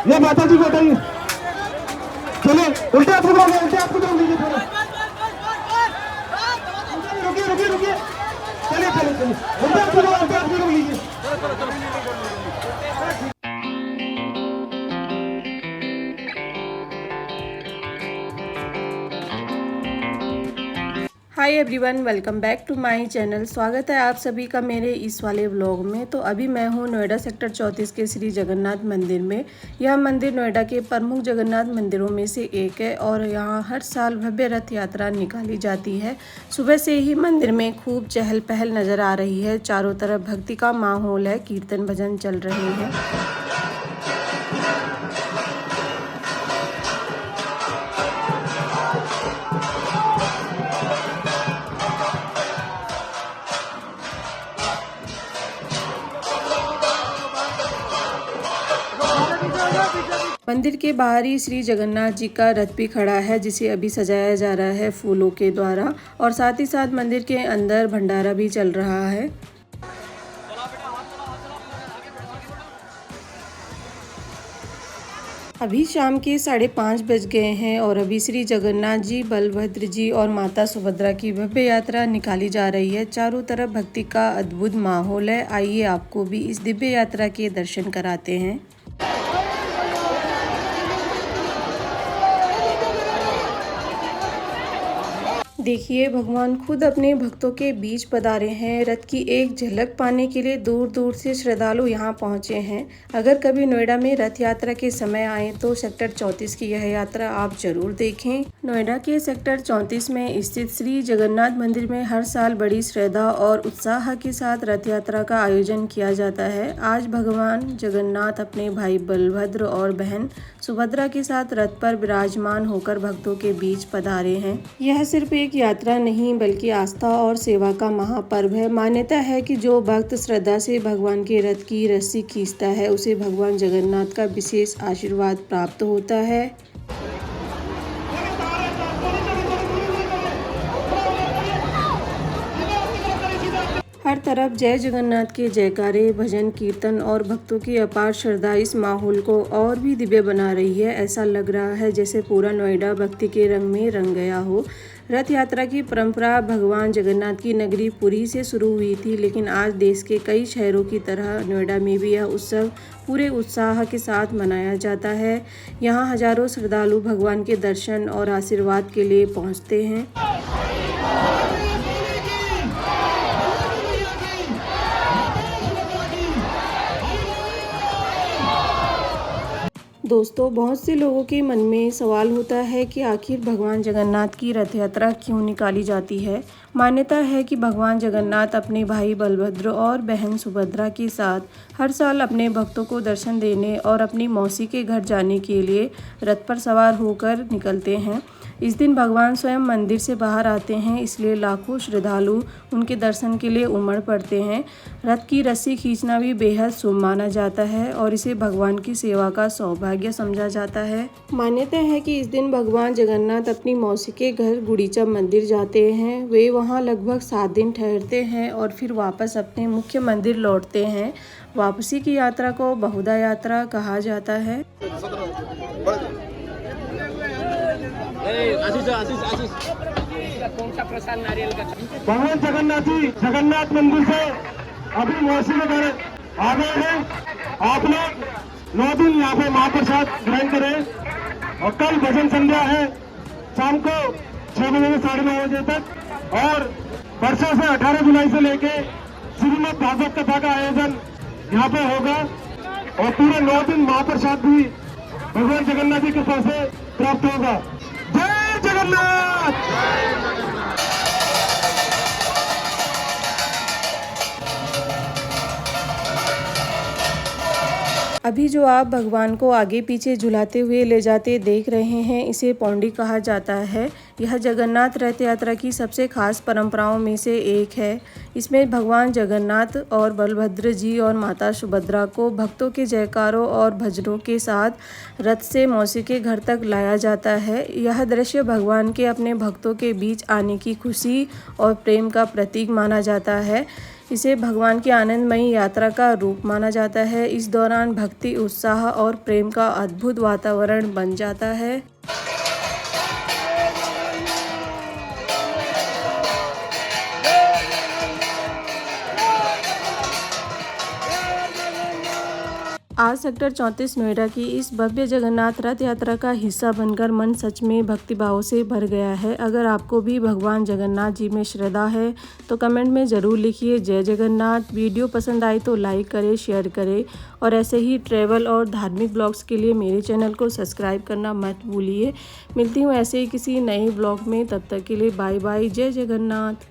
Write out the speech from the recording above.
ये माता जी को बताइए। चलिए उल्टे हाथ को उल्टे हाथ को लीजिए थोड़ा। रुकिए रुकिए रुकिए, चलिए चलिए चलिए उल्टे हाथ को लीजिए। Hi everyone, welcome back to my channel. स्वागत है आप सभी का मेरे इस वाले व्लॉग में। तो अभी मैं हूँ नोएडा सेक्टर 34 के श्री जगन्नाथ मंदिर में। यह मंदिर नोएडा के प्रमुख जगन्नाथ मंदिरों में से एक है और यहाँ हर साल भव्य रथ यात्रा निकाली जाती है। सुबह से ही मंदिर में खूब चहल पहल नज़र आ रही है। चारों तरफ भक्ति का माहौल है, कीर्तन भजन चल रहे हैं। मंदिर के बाहर ही श्री जगन्नाथ जी का रथ भी खड़ा है, जिसे अभी सजाया जा रहा है फूलों के द्वारा। और साथ ही साथ मंदिर के अंदर भंडारा भी चल रहा है। अभी शाम के 5:30 बज गए हैं और अभी श्री जगन्नाथ जी, बलभद्र जी और माता सुभद्रा की भव्य यात्रा निकाली जा रही है। चारों तरफ भक्ति का अद्भुत माहौल है। आइए आपको भी इस दिव्य यात्रा के दर्शन कराते हैं। देखिए, भगवान खुद अपने भक्तों के बीच पधारे हैं। रथ की एक झलक पाने के लिए दूर दूर से श्रद्धालु यहाँ पहुँचे हैं। अगर कभी नोएडा में रथ यात्रा के समय आए तो सेक्टर 34 की यह यात्रा आप जरूर देखें। नोएडा के सेक्टर 34 में स्थित श्री जगन्नाथ मंदिर में हर साल बड़ी श्रद्धा और उत्साह के साथ रथ यात्रा का आयोजन किया जाता है। आज भगवान जगन्नाथ अपने भाई बलभद्र और बहन सुभद्रा के साथ रथ पर विराजमान होकर भक्तों के बीच पधारे हैं। यह सिर्फ एक यात्रा नहीं बल्कि आस्था और सेवा का महापर्व है। मान्यता है कि जो भक्त श्रद्धा से भगवान के रथ की रस्सी खींचता है उसे भगवान जगन्नाथ का विशेष आशीर्वाद प्राप्त होता है। हर तरफ जय जगन्नाथ के जयकारे, भजन, कीर्तन और भक्तों की अपार श्रद्धा इस माहौल को और भी दिव्य बना रही है। ऐसा लग रहा है जैसे पूरा नोएडा भक्ति के रंग में रंग गया हो। रथ यात्रा की परंपरा भगवान जगन्नाथ की नगरी पुरी से शुरू हुई थी, लेकिन आज देश के कई शहरों की तरह नोएडा में भी यह उत्सव पूरे उत्साह के साथ मनाया जाता है। यहाँ हजारों श्रद्धालु भगवान के दर्शन और आशीर्वाद के लिए पहुँचते हैं। दोस्तों, बहुत से लोगों के मन में सवाल होता है कि आखिर भगवान जगन्नाथ की रथ यात्रा क्यों निकाली जाती है। मान्यता है कि भगवान जगन्नाथ अपने भाई बलभद्र और बहन सुभद्रा के साथ हर साल अपने भक्तों को दर्शन देने और अपनी मौसी के घर जाने के लिए रथ पर सवार होकर निकलते हैं। इस दिन भगवान स्वयं मंदिर से बाहर आते हैं, इसलिए लाखों श्रद्धालु उनके दर्शन के लिए उमड़ पड़ते हैं। रथ की रस्सी खींचना भी बेहद शुभ माना जाता है और इसे भगवान की सेवा का सौभाग्य समझा जाता है। मान्यता है कि इस दिन भगवान जगन्नाथ अपनी मौसी के घर गुड़ीचा मंदिर जाते हैं। वे वहां लगभग 7 दिन ठहरते हैं और फिर वापस अपने मुख्य मंदिर लौटते हैं। वापसी की यात्रा को बहुधा यात्रा कहा जाता है। भगवान जगन्नाथ जी जगन्नाथ मंदिर से अभी मौसी के घर आ गए हैं। आप लोग 9 दिन यहाँ पे महाप्रसाद ग्रहण करें और कल भजन संध्या है शाम को 6 बजे से 9:30 बजे तक। और परसों से 18 जुलाई से लेके श्रीमद् भागवत कथा का आयोजन यहाँ पे होगा और पूरे 9 दिन महाप्रसाद भी भगवान जगन्नाथ जी की कृपा से प्राप्त होगा। जय जगन्नाथ। अभी जो आप भगवान को आगे पीछे झुलाते हुए ले जाते देख रहे हैं, इसे पौंडी कहा जाता है। यह जगन्नाथ रथ यात्रा की सबसे खास परंपराओं में से एक है। इसमें भगवान जगन्नाथ और बलभद्र जी और माता सुभद्रा को भक्तों के जयकारों और भजनों के साथ रथ से मौसी के घर तक लाया जाता है। यह दृश्य भगवान के अपने भक्तों के बीच आने की खुशी और प्रेम का प्रतीक माना जाता है। इसे भगवान की आनंदमयी यात्रा का रूप माना जाता है। इस दौरान भक्ति, उत्साह और प्रेम का अद्भुत वातावरण बन जाता है। आज सेक्टर 34 नोएडा की इस भव्य जगन्नाथ रथ यात्रा का हिस्सा बनकर मन सच में भक्तिभाव से भर गया है। अगर आपको भी भगवान जगन्नाथ जी में श्रद्धा है तो कमेंट में ज़रूर लिखिए जय जगन्नाथ। वीडियो पसंद आई तो लाइक करें, शेयर करें और ऐसे ही ट्रैवल और धार्मिक ब्लॉग्स के लिए मेरे चैनल को सब्सक्राइब करना मत भूलिए। मिलती हूँ ऐसे ही किसी नए ब्लॉग में, तब तक के लिए बाय बाय, जय जगन्नाथ।